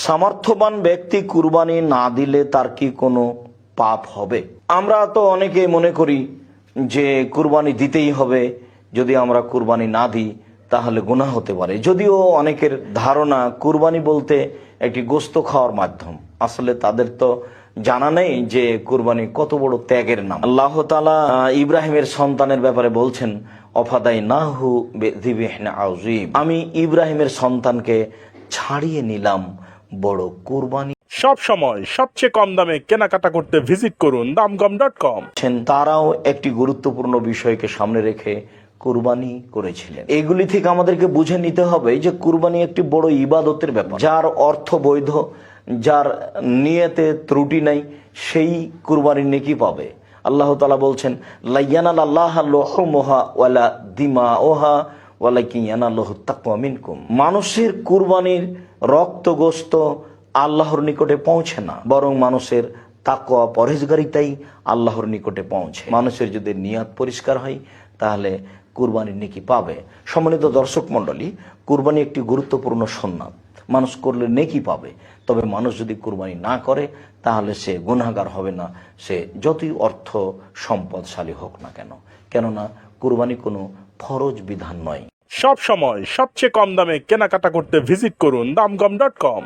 সামর্থ্যবান ব্যক্তি কুরবানি না দিলে তার কি কোনো পাপ হবে? আমরা তো অনেকে মনে করি যে কুরবানি দিতেই হবে, যদি আমরা কুরবানি না দিই তাহলে গুনাহ হতে পারে। যদিও অনেকের ধারণা কুরবানি বলতে একটি গোস্ত খাওয়ার মাধ্যম, আসলে তাদের তো জানা নেই যে কুরবানি কত বড় ত্যাগের নাম। আল্লাহ তাআলা ইব্রাহিমের সন্তানের ব্যাপারে বলছেন, অফাদাই নাহু বিযিবহিন আযীম, আমি ইব্রাহিমের সন্তানকে ছাড়িয়ে নিলাম বড় কুরবানি। সব সময় সবচেয়ে কম দামে কেনাকাটা করতে ভিজিট করুন damgam.com। তারাও একটি গুরুত্বপূর্ণ বিষয়কে সামনে রেখে কুরবানি করেছিলেন। এগুলি থেকে আমাদেরকে বুঝে নিতে হবে যে কুরবানি একটি বড় ইবাদতের ব্যাপার। যার অর্থ বৈধ, যার নিয়তে ত্রুটি নাই, সেই কুরবানির নেকি পাবে। আল্লাহ তাআলা বলছেন, লা ইয়ানালাল্লাহা লুহুমুহা ওয়ালা দিমাউহা ওয়ালাকিন ইয়ানালুহু তাকওয়া মিনকুম। মানুষের কুরবানির রক্ত গোশত আল্লাহর নিকটে পৌঁছে না, বরং মানুষের তাকওয়া পরহেজগারিতাই আল্লাহর নিকটে পৌঁছে। মানুষের যদি নিয়ত পরিষ্কার হয় তাহলে কুরবানির নেকি পাবে। সম্মানিত দর্শক মণ্ডলী, কুরবানি একটি গুরুত্বপূর্ণ সুন্নাত, মানুষ করলে নেকি পাবে। তবে মানুষ যদি কুরবানি না করে তাহলে সে গুনাহগার হবে না, সে যতই অর্থ সম্পদশালী হোক না কেন। কেননা কুরবানি কোনো ফরজ বিধান নয়। সব সময় সবচেয়ে কম দামে কেনাকাটা করতে ভিজিট করুন damgam.com।